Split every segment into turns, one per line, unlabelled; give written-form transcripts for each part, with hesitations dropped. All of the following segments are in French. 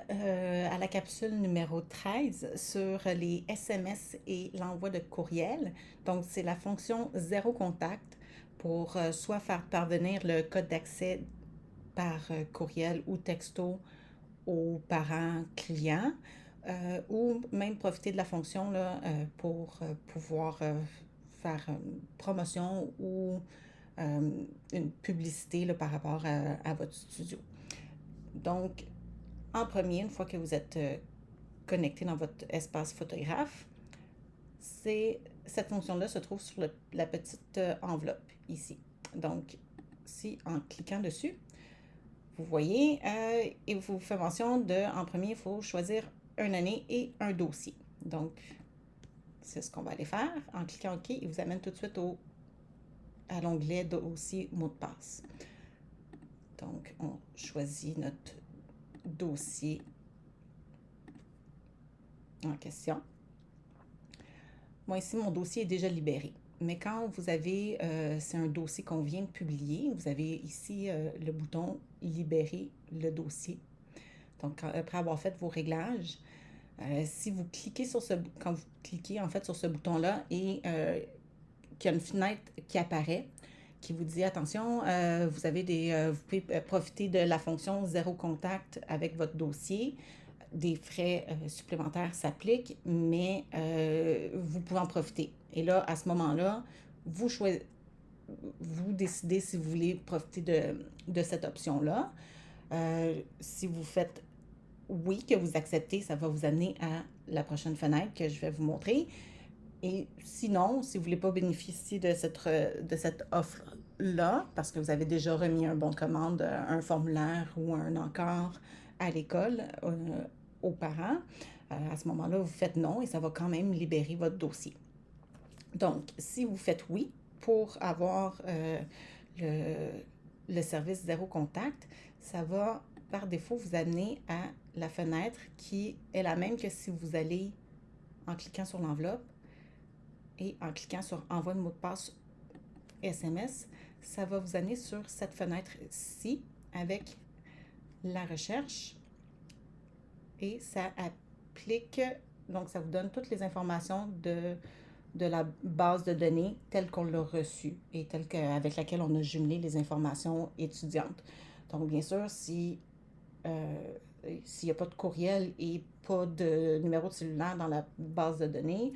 à la capsule numéro 13 sur les SMS et l'envoi de courriel. Donc, c'est la fonction zéro contact pour soit faire parvenir le code d'accès par courriel ou texto aux parents clients ou même profiter de la fonction là, pour pouvoir faire une promotion ou une publicité là, par rapport à votre studio. Donc, en premier, une fois que vous êtes connecté dans votre espace photographe, cette fonction-là se trouve sur la petite enveloppe ici. Donc, si en cliquant dessus, vous voyez, il vous fait mention en premier, il faut choisir une année et un dossier. Donc, c'est ce qu'on va aller faire. En cliquant OK, il vous amène tout de suite à l'onglet dossier mot de passe. Donc, on choisit notre dossier en question. Moi, ici, mon dossier est déjà libéré. Mais quand vous avez, c'est un dossier qu'on vient de publier, vous avez ici le bouton Libérer le dossier. Donc, après avoir fait vos réglages, si vous cliquez quand vous cliquez en fait sur ce bouton-là et qu'il y a une fenêtre qui apparaît, qui vous dit attention, vous pouvez profiter de la fonction zéro contact avec votre dossier. Des frais supplémentaires s'appliquent, mais vous pouvez en profiter. Et là, à ce moment-là, vous décidez si vous voulez profiter de cette option-là. Si vous faites oui, que vous acceptez, ça va vous amener à la prochaine fenêtre que je vais vous montrer. Et sinon, si vous ne voulez pas bénéficier de cette offre-là, parce que vous avez déjà remis un bon de commande, un formulaire ou un encart à l'école aux parents, à ce moment-là, vous faites non et ça va quand même libérer votre dossier. Donc, si vous faites oui pour avoir le service zéro contact, ça va par défaut vous amener à la fenêtre qui est la même que si vous allez en cliquant sur l'enveloppe et en cliquant sur envoi de mot de passe SMS, ça va vous amener sur cette fenêtre-ci avec la recherche et ça applique, donc ça vous donne toutes les informations de la base de données telle qu'on l'a reçue et avec laquelle on a jumelé les informations étudiantes. Donc, bien sûr, s'il n'y a pas de courriel et pas de numéro de cellulaire dans la base de données,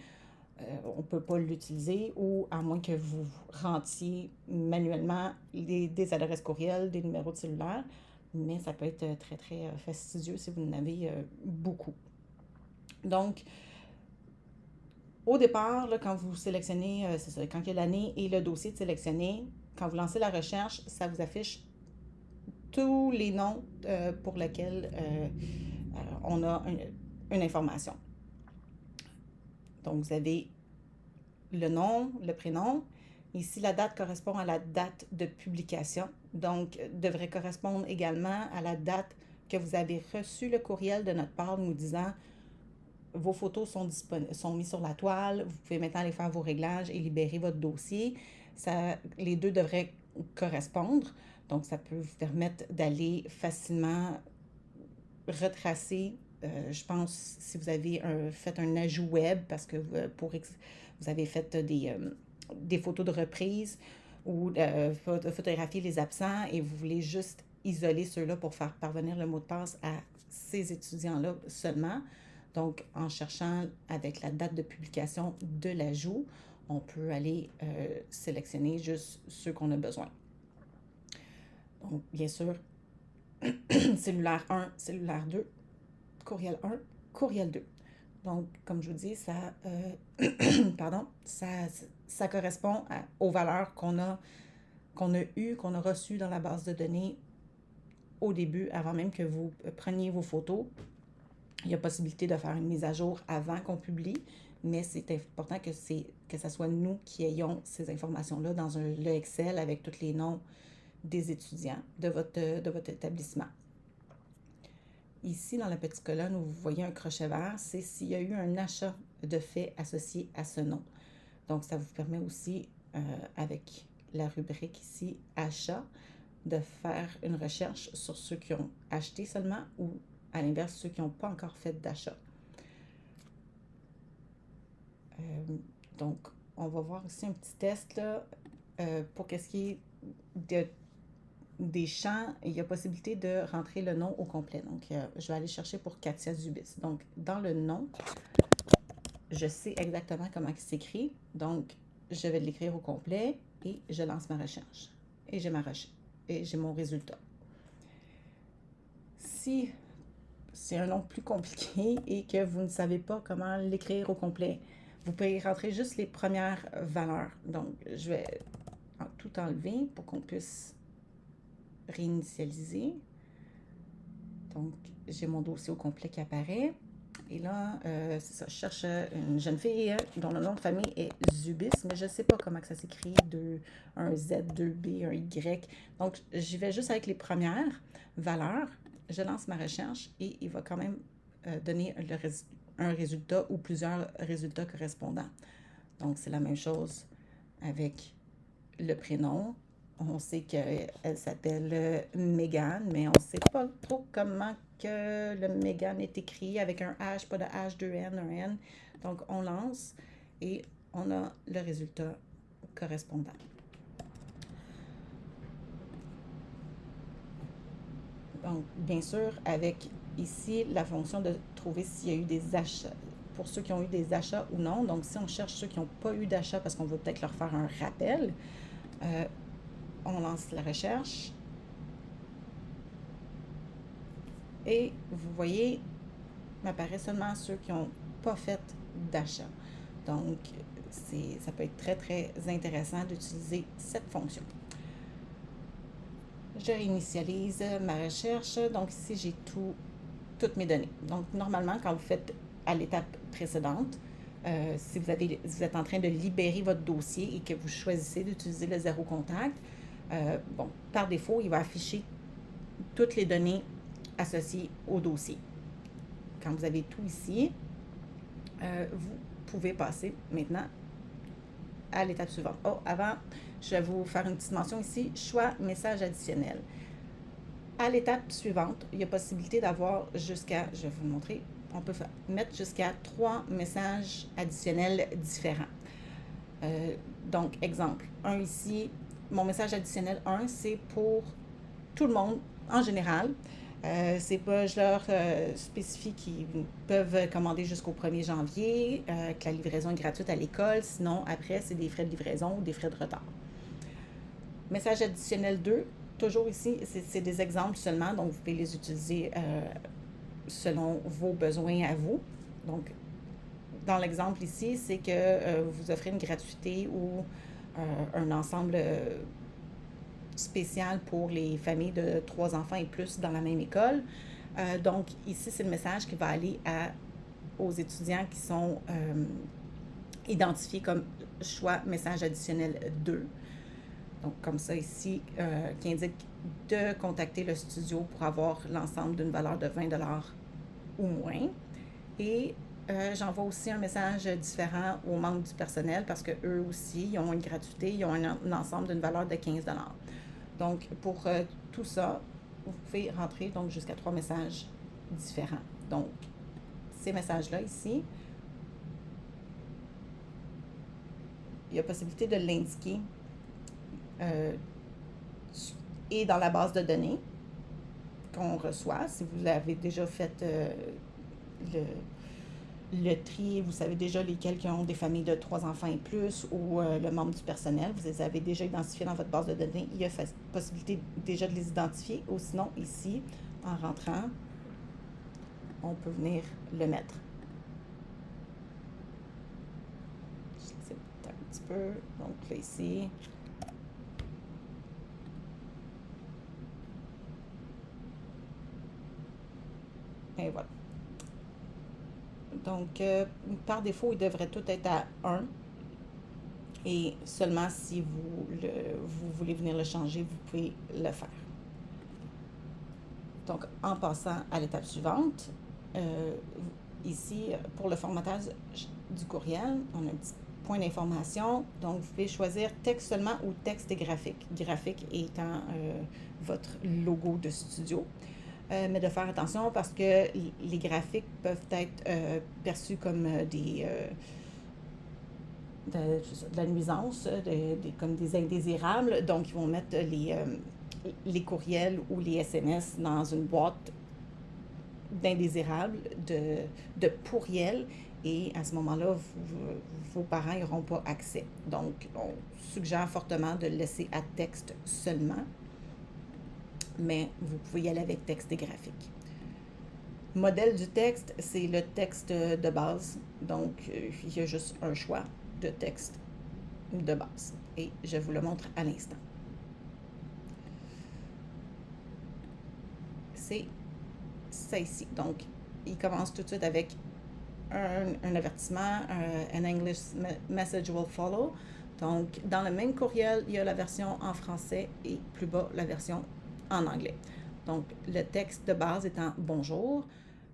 on ne peut pas l'utiliser ou à moins que vous rentiez manuellement des adresses courriel, des numéros de cellulaire, mais ça peut être très, très fastidieux si vous en avez beaucoup. Donc, au départ, là, quand vous sélectionnez, c'est ça, quand il y a l'année et le dossier de sélectionner, quand vous lancez la recherche, ça vous affiche tous les noms pour lesquels on a une information. Donc, vous avez le nom, le prénom. Ici, la date correspond à la date de publication. Donc, devrait correspondre également à la date que vous avez reçu le courriel de notre part nous disant vos photos sont mises sur la toile, vous pouvez maintenant aller faire vos réglages et libérer votre dossier. Les deux devraient correspondre. Donc, ça peut vous permettre d'aller facilement retracer, je pense, si vous avez fait un ajout web parce que vous avez fait des photos de reprise ou photographier les absents et vous voulez juste isoler ceux-là pour faire parvenir le mot de passe à ces étudiants-là seulement. Donc, en cherchant avec la date de publication de l'ajout, on peut aller sélectionner juste ceux qu'on a besoin. Donc, bien sûr, cellulaire 1, cellulaire 2, courriel 1, courriel 2. Donc, comme je vous dis, ça correspond aux valeurs qu'on a reçues dans la base de données au début, avant même que vous preniez vos photos. Il y a possibilité de faire une mise à jour avant qu'on publie, mais c'est important que ce soit nous qui ayons ces informations-là dans le Excel avec tous les noms des étudiants de votre établissement. Ici, dans la petite colonne où vous voyez un crochet vert, c'est s'il y a eu un achat de fait associé à ce nom. Donc, ça vous permet aussi, avec la rubrique ici, achat, de faire une recherche sur ceux qui ont acheté seulement ou à l'inverse, ceux qui n'ont pas encore fait d'achat. Donc, on va voir aussi un petit test là, pour qu'est-ce qui est des champs. Il y a possibilité de rentrer le nom au complet. Donc, je vais aller chercher pour Katia Zubis. Donc, dans le nom, je sais exactement comment il s'écrit. Donc, je vais l'écrire au complet et je lance ma recherche. Et j'ai mon résultat. Si c'est un nom plus compliqué et que vous ne savez pas comment l'écrire au complet, vous pouvez rentrer juste les premières valeurs. Donc, je vais tout enlever pour qu'on puisse réinitialiser. Donc, j'ai mon dossier au complet qui apparaît. Et là, c'est ça, je cherche une jeune fille dont le nom de famille est Zubis, mais je ne sais pas comment que ça s'écrit, un Z, 2B, un Y. Donc, j'y vais juste avec les premières valeurs. Je lance ma recherche et il va quand même donner un résultat ou plusieurs résultats correspondants. Donc, c'est la même chose avec le prénom. On sait qu'elle s'appelle Megan, mais on ne sait pas trop comment que le Megan est écrit avec un H, pas de H, 2N, un N. Donc, on lance et on a le résultat correspondant. Donc, bien sûr, avec ici la fonction de trouver s'il y a eu des achats, pour ceux qui ont eu des achats ou non. Donc, si on cherche ceux qui n'ont pas eu d'achat parce qu'on veut peut-être leur faire un rappel, on lance la recherche. Et vous voyez, m'apparaît seulement ceux qui n'ont pas fait d'achat. Donc, ça peut être très, très intéressant d'utiliser cette fonction. Je réinitialise ma recherche. Donc, ici, j'ai toutes mes données. Donc, normalement, quand vous faites à l'étape précédente, si vous êtes en train de libérer votre dossier et que vous choisissez d'utiliser le zéro contact, par défaut, il va afficher toutes les données associées au dossier. Quand vous avez tout ici, vous pouvez passer maintenant à l'étape suivante. Avant, je vais vous faire une petite mention ici, choix message additionnel. À l'étape suivante, il y a possibilité d'avoir jusqu'à, je vais vous montrer, on peut mettre jusqu'à 3 messages additionnels différents. Donc, exemple, un ici, mon message additionnel 1, c'est pour tout le monde en général. C'est pas, je leur spécifie qu'ils peuvent commander jusqu'au 1er janvier, que la livraison est gratuite à l'école. Sinon, après, c'est des frais de livraison ou des frais de retard. Message additionnel 2, toujours ici, c'est des exemples seulement, donc vous pouvez les utiliser selon vos besoins à vous. Donc, dans l'exemple ici, c'est que vous offrez une gratuité ou un ensemble spécial pour les familles de 3 enfants et plus dans la même école. Donc, ici, c'est le message qui va aller aux étudiants qui sont identifiés comme choix message additionnel 2. Donc, comme ça ici, qui indique de contacter le studio pour avoir l'ensemble d'une valeur de 20 $ ou moins. Et j'envoie aussi un message différent aux membres du personnel parce qu'eux aussi, ils ont une gratuité, ils ont un ensemble d'une valeur de 15 $. Donc, pour tout ça, vous pouvez rentrer donc jusqu'à 3 messages différents. Donc, ces messages-là ici, il y a possibilité de l'indiquer et dans la base de données qu'on reçoit. Si vous avez déjà fait le tri, vous savez déjà lesquels qui ont des familles de 3 enfants et plus ou le membre du personnel, vous les avez déjà identifiés dans votre base de données. Il y a possibilité déjà de les identifier ou sinon ici, en rentrant, on peut venir le mettre. C'est un petit peu, donc là ici. Et voilà. Donc, par défaut, il devrait tout être à 1. Et seulement si vous voulez venir le changer, vous pouvez le faire. Donc, en passant à l'étape suivante, ici, pour le formatage du courriel, on a un petit point d'information. Donc, vous pouvez choisir texte seulement ou texte et graphique. Graphique étant votre logo de studio. mais de faire attention parce que les graphiques peuvent être perçus comme de la nuisance, comme des indésirables. Donc, ils vont mettre les courriels ou les SMS dans une boîte d'indésirables, de pourriels. Et à ce moment-là, vos parents n'auront pas accès. Donc, on suggère fortement de le laisser à texte seulement, mais vous pouvez y aller avec texte et graphique. Modèle du texte, c'est le texte de base. Donc, il y a juste un choix de texte de base. Et je vous le montre à l'instant. C'est ça ici. Donc, il commence tout de suite avec un avertissement, an English message will follow. Donc, dans le même courriel, il y a la version en français et plus bas, la version en anglais. Donc, le texte de base étant « Bonjour,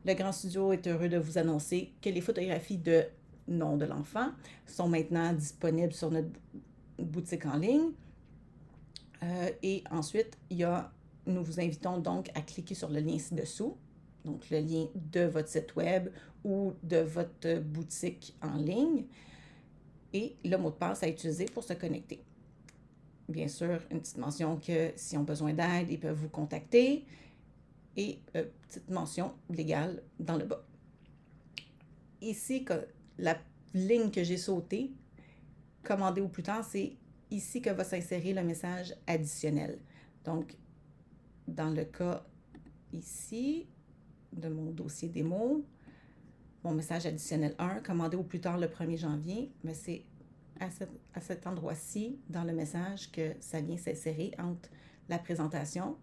le Grand Studio est heureux de vous annoncer que les photographies de nom de l'enfant sont maintenant disponibles sur notre boutique en ligne. » Et ensuite, nous vous invitons donc à cliquer sur le lien ci-dessous, donc le lien de votre site web ou de votre boutique en ligne et le mot de passe à utiliser pour se connecter. Bien sûr, une petite mention que s'ils ont besoin d'aide, ils peuvent vous contacter et petite mention légale dans le bas. Ici, la ligne que j'ai sautée, commander au plus tard, c'est ici que va s'insérer le message additionnel. Donc, dans le cas ici de mon dossier démo, mon message additionnel 1, commandé au plus tard le 1er janvier, mais c'est à cet endroit-ci, dans le message, que ça vient s'insérer entre la présentation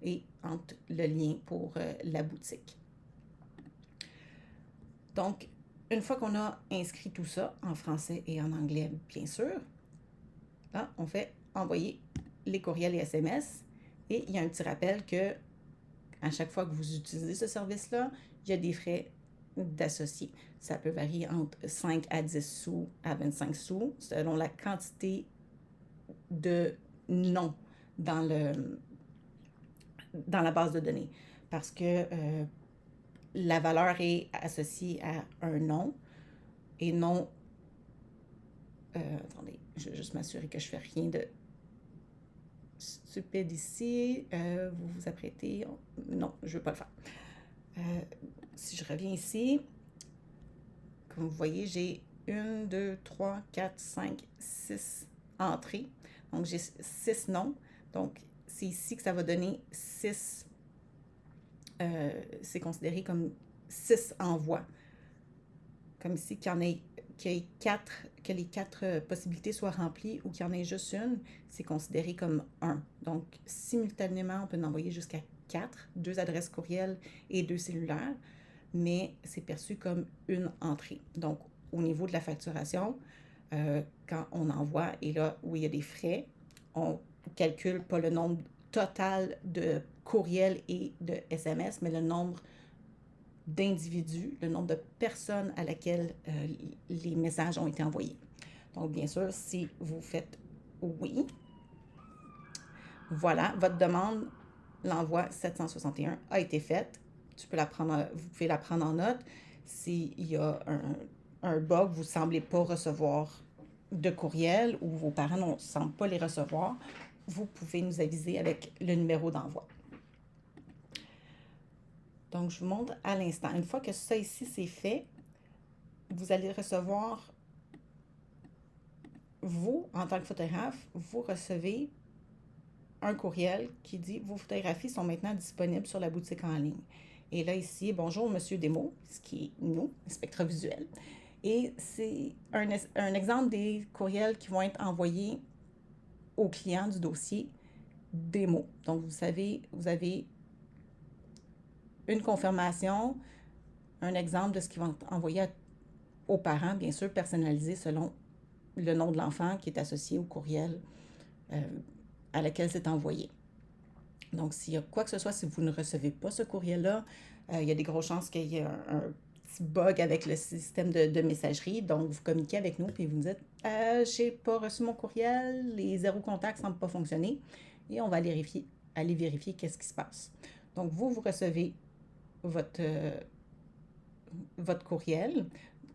et entre le lien pour la boutique. Donc, une fois qu'on a inscrit tout ça, en français et en anglais, bien sûr, là, on fait envoyer les courriels et SMS, et il y a un petit rappel que à chaque fois que vous utilisez ce service-là, il y a des frais d'associés. Ça peut varier entre 5 à 10 sous à 25 sous, selon la quantité de noms dans la base de données. Parce que la valeur est associée à un nom et non... attendez, je vais juste m'assurer que je ne fais rien de stupide ici. Vous vous apprêtez... Non, je ne veux pas le faire. Si je reviens ici, comme vous voyez, j'ai 1, 2, 3, 4, 5, 6 entrées. Donc, j'ai 6 noms. Donc, c'est ici que ça va donner 6. C'est considéré comme 6 envois. Comme ici, que les 4 possibilités soient remplies ou qu'il y en ait juste une, c'est considéré comme 1. Donc, simultanément, on peut en envoyer jusqu'à 4, 2 adresses courriel et 2 cellulaires, mais c'est perçu comme une entrée. Donc, au niveau de la facturation, quand on envoie, et là où il y a des frais, on calcule pas le nombre total de courriels et de SMS, mais le nombre d'individus, le nombre de personnes à laquelle les messages ont été envoyés. Donc, bien sûr, si vous faites oui, voilà, votre demande, l'envoi 761 a été faite. Vous pouvez la prendre en note. S'il y a un bug, vous ne semblez pas recevoir de courriel ou vos parents ne semblent pas les recevoir, vous pouvez nous aviser avec le numéro d'envoi. Donc, je vous montre à l'instant. Une fois que ça ici, c'est fait, vous allez recevoir, vous, en tant que photographe, vous recevez un courriel qui dit « Vos photographies sont maintenant disponibles sur la boutique en ligne. » Et là, ici, « Bonjour, Monsieur Demo », ce qui est nous, Spectra Visuel. Et c'est un exemple des courriels qui vont être envoyés aux clients du dossier démo. Donc, vous savez, vous avez une confirmation, un exemple de ce qu'ils vont envoyer aux parents, bien sûr, personnalisé selon le nom de l'enfant qui est associé au courriel à laquelle c'est envoyé. Donc, s'il y a quoi que ce soit, si vous ne recevez pas ce courriel-là, il y a des grosses chances qu'il y ait un petit bug avec le système de messagerie. Donc, vous communiquez avec nous puis vous nous dites « Je n'ai pas reçu mon courriel, les 0 contacts ne semblent pas fonctionner. » Et on va aller vérifier qu'est-ce qui se passe. Donc, vous recevez votre, votre courriel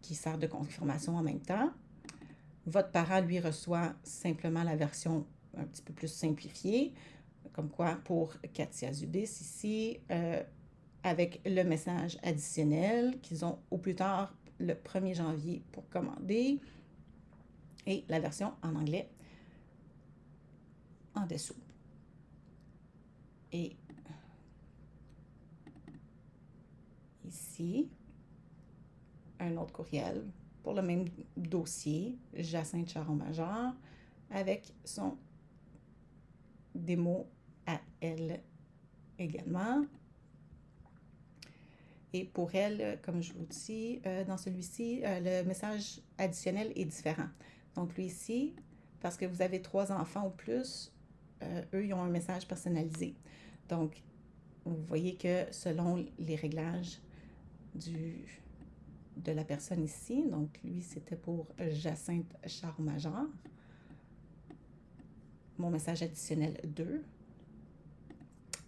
qui sert de confirmation en même temps. Votre parent, lui, reçoit simplement la version un petit peu plus simplifiée, comme quoi pour Katia Zubis ici, avec le message additionnel qu'ils ont au plus tard le 1er janvier pour commander et la version en anglais en dessous. Et ici, un autre courriel pour le même dossier, Jacinthe Charon-Major, avec son démo à elle également. Et pour elle, comme je vous dis, dans celui-ci, le message additionnel est différent. Donc, lui ici, parce que vous avez 3 enfants ou plus, eux, ils ont un message personnalisé. Donc, vous voyez que selon les réglages de la personne ici, donc lui, c'était pour Jacinthe Charon-Major, mon message additionnel 2.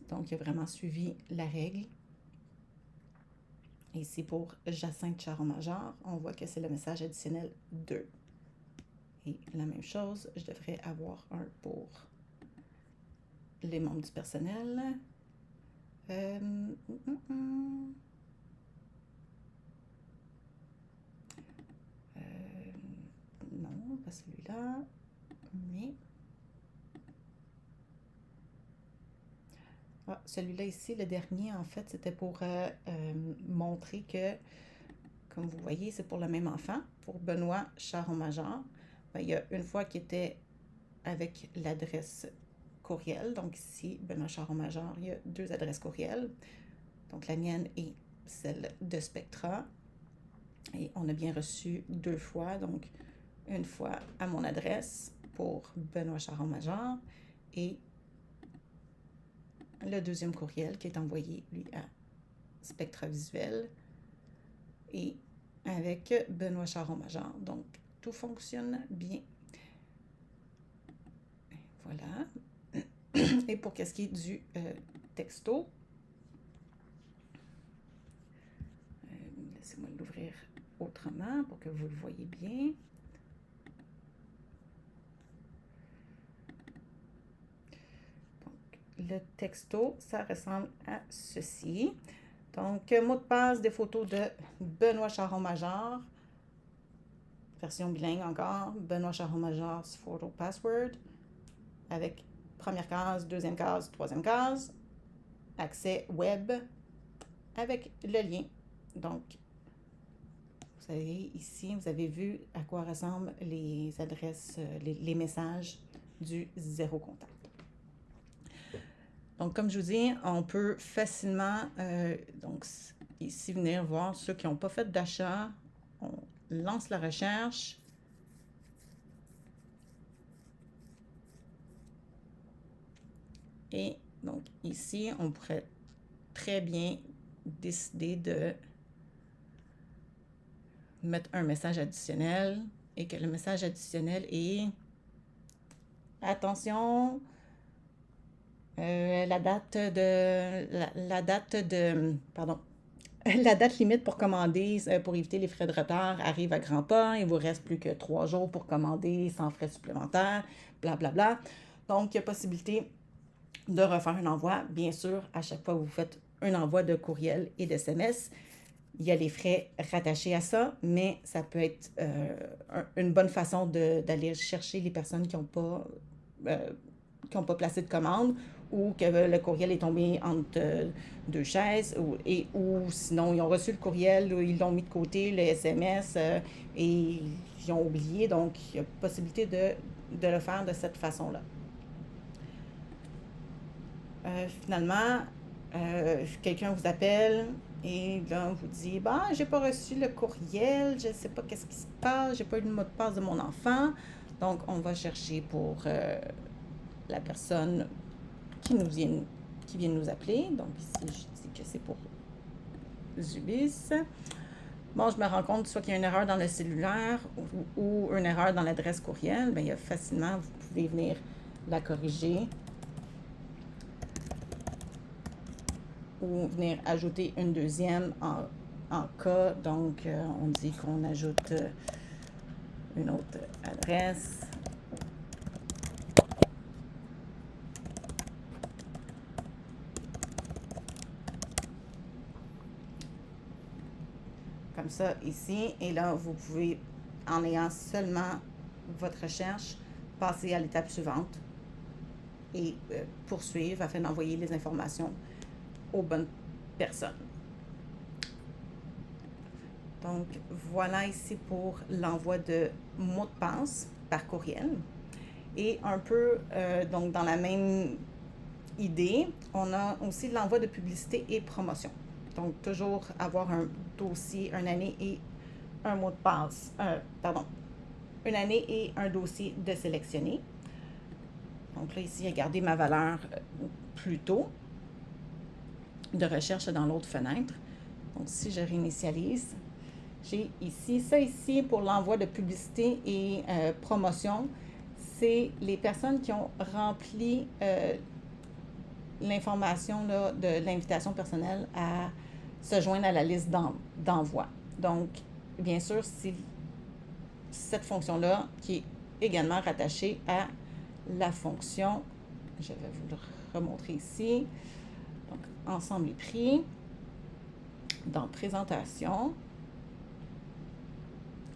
Donc, il a vraiment suivi la règle. Ici, pour Jacinthe Charon-Major, on voit que c'est le message additionnel 2. Et la même chose, je devrais avoir un pour les membres du personnel. Non, pas celui-là, mais... Ah, celui-là ici, le dernier, en fait, c'était pour montrer que, comme vous voyez, c'est pour le même enfant, pour Benoît Charon-Major. Ben, il y a une fois qui était avec l'adresse courriel. Donc ici, Benoît Charon-Major, il y a 2 adresses courriel. Donc la mienne et celle de Spectra. Et on a bien reçu 2 fois. Donc une fois à mon adresse pour Benoît Charon-Major et le deuxième courriel qui est envoyé, lui, à Spectra Visuel et avec Benoît Charon-Major. Donc, tout fonctionne bien. Voilà. Et pour ce qui est du texto, laissez-moi l'ouvrir autrement pour que vous le voyez bien. Le texto, ça ressemble à ceci. Donc, mot de passe des photos de Benoît Charon-Major, version bilingue encore, Benoît Charon-Major's photo password, avec première case, deuxième case, troisième case, accès web, avec le lien. Donc, vous savez, ici, vous avez vu à quoi ressemblent les adresses, les messages du zéro contact. Donc, comme je vous dis, on peut facilement, donc ici, venir voir ceux qui n'ont pas fait d'achat. On lance la recherche. Et donc, ici, on pourrait très bien décider de mettre un message additionnel et que le message additionnel est « Attention ». La date limite pour commander, pour éviter les frais de retard, arrive à grands pas. Il vous reste plus que 3 jours pour commander sans frais supplémentaires, blablabla. Donc, il y a possibilité de refaire un envoi. Bien sûr, à chaque fois que vous faites un envoi de courriel et d'SMS, il y a les frais rattachés à ça, mais ça peut être une bonne façon d'aller chercher les personnes qui n'ont pas placé de commande ou que le courriel est tombé entre 2 chaises ou sinon ils ont reçu le courriel ou ils l'ont mis de côté, le SMS, et ils ont oublié. Donc, il y a possibilité de le faire de cette façon-là. Finalement, quelqu'un vous appelle et là, on vous dit « Bah, j'ai pas reçu le courriel, je sais pas qu'est-ce qui se passe, j'ai pas eu le mot de passe de mon enfant. » Donc, on va chercher pour la personne qui vient nous appeler. Donc, ici, je dis que c'est pour Zubis. Bon, je me rends compte soit qu'il y a une erreur dans le cellulaire ou une erreur dans l'adresse courriel. Bien, il y a facilement, vous pouvez venir la corriger. ou venir ajouter une deuxième en cas. Donc, on dit qu'on ajoute une autre adresse. Comme ça ici. Et là, vous pouvez, en ayant seulement votre recherche, passer à l'étape suivante et poursuivre afin d'envoyer les informations aux bonnes personnes. Donc, voilà ici pour l'envoi de mots de passe par courriel. Et un peu donc dans la même idée, on a aussi l'envoi de publicité et promotion. Donc, toujours avoir un dossier, une année et un mot de passe. Une année et un dossier de sélectionner. Donc là, ici, regardez ma valeur plus tôt de recherche dans l'autre fenêtre. Donc, si je réinitialise, j'ai ici, ça ici pour l'envoi de publicité et promotion, c'est les personnes qui ont rempli l'information là, de l'invitation personnelle à se joindre à la liste d'envoi. Donc, bien sûr, c'est cette fonction-là qui est également rattachée à la fonction, je vais vous le remontrer ici, donc ensemble et prix, dans présentation,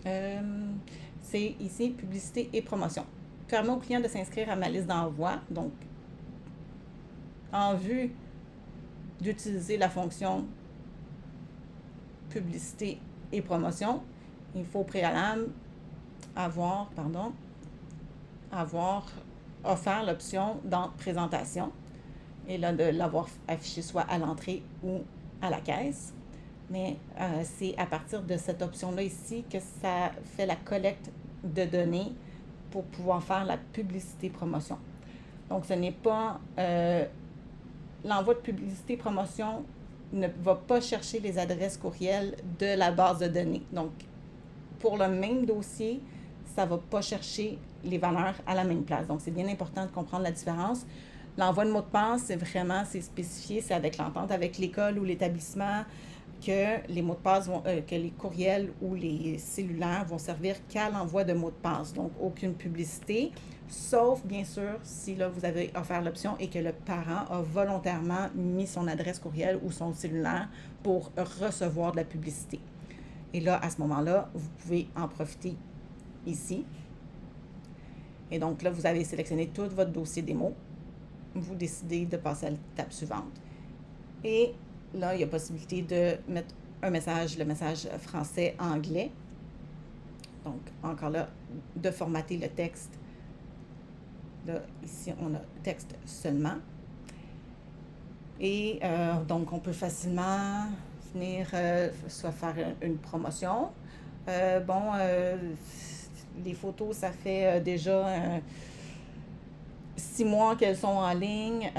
c'est ici publicité et promotion. Permet au client de s'inscrire à ma liste d'envoi, donc en vue d'utiliser la fonction publicité et promotion, il faut au préalable avoir offert l'option dans présentation et là de l'avoir affiché soit à l'entrée ou à la caisse. Mais c'est à partir de cette option-là ici que ça fait la collecte de données pour pouvoir faire la publicité promotion. Donc, ce n'est pas l'envoi de publicité promotion ne va pas chercher les adresses courriel de la base de données. Donc, pour le même dossier, ça ne va pas chercher les valeurs à la même place. Donc, c'est bien important de comprendre la différence. L'envoi de mot de passe, c'est spécifié, c'est avec l'entente avec l'école ou l'établissement que les mots de passe que les courriels ou les cellulaires vont servir qu'à l'envoi de mots de passe. Donc, aucune publicité, sauf bien sûr si là vous avez offert l'option et que le parent a volontairement mis son adresse courriel ou son cellulaire pour recevoir de la publicité. Et là, à ce moment-là, vous pouvez en profiter ici. Et donc là, vous avez sélectionné tout votre dossier démo. Vous décidez de passer à l'étape suivante. Et là, il y a possibilité de mettre un message, le message français-anglais. Donc, encore là, de formater le texte. Là, ici, on a texte seulement. Et donc, on peut facilement venir soit faire une promotion. Les photos, ça fait déjà 6 mois qu'elles sont en ligne.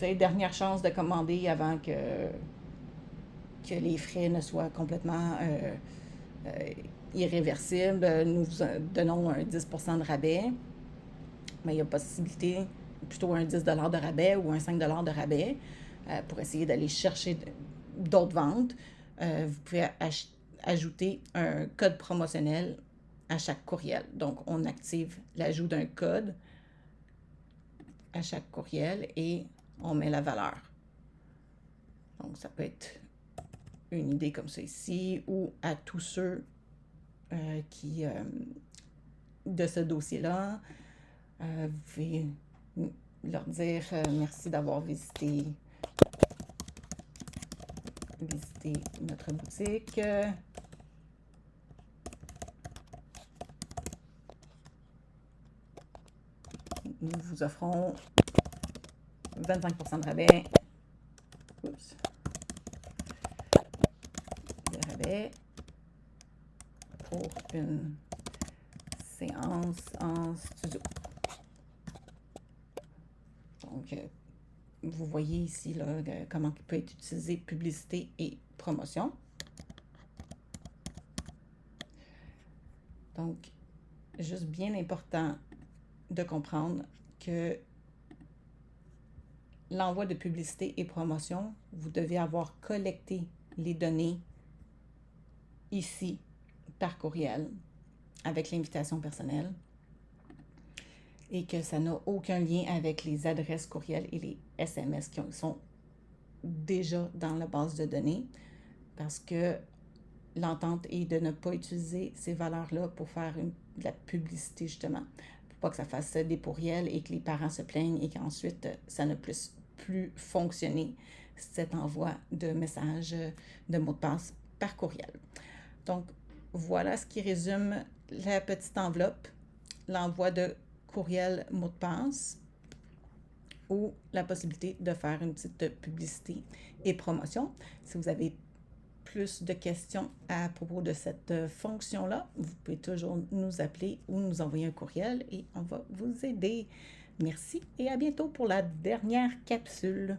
Dernière chance de commander avant que les frais ne soient complètement irréversibles. Nous vous donnons un 10% de rabais, mais il y a possibilité, plutôt un 10 $ de rabais ou un 5 $ de rabais pour essayer d'aller chercher d'autres ventes. Vous pouvez ajouter un code promotionnel à chaque courriel. Donc, on active l'ajout d'un code à chaque courriel et on met la valeur. Donc, ça peut être une idée comme ça ici ou à tous ceux qui, de ce dossier-là, vous pouvez leur dire merci d'avoir visité notre boutique. Nous vous offrons 25% de rabais. Oups. De rabais pour une séance en studio. Donc, vous voyez ici là, comment peut être utilisé publicité et promotion. Donc, juste bien important de comprendre que l'envoi de publicité et promotion, vous devez avoir collecté les données ici par courriel avec l'invitation personnelle et que ça n'a aucun lien avec les adresses courriel et les SMS qui sont déjà dans la base de données parce que l'entente est de ne pas utiliser ces valeurs-là pour faire de la publicité justement, pour pas que ça fasse des pourriels et que les parents se plaignent et qu'ensuite ça ne puisse plus fonctionner cet envoi de messages de mots de passe par courriel. Donc, voilà ce qui résume la petite enveloppe, l'envoi de courriel mot de passe ou la possibilité de faire une petite publicité et promotion. Si vous avez plus de questions à propos de cette fonction-là, vous pouvez toujours nous appeler ou nous envoyer un courriel et on va vous aider. Merci et à bientôt pour la dernière capsule.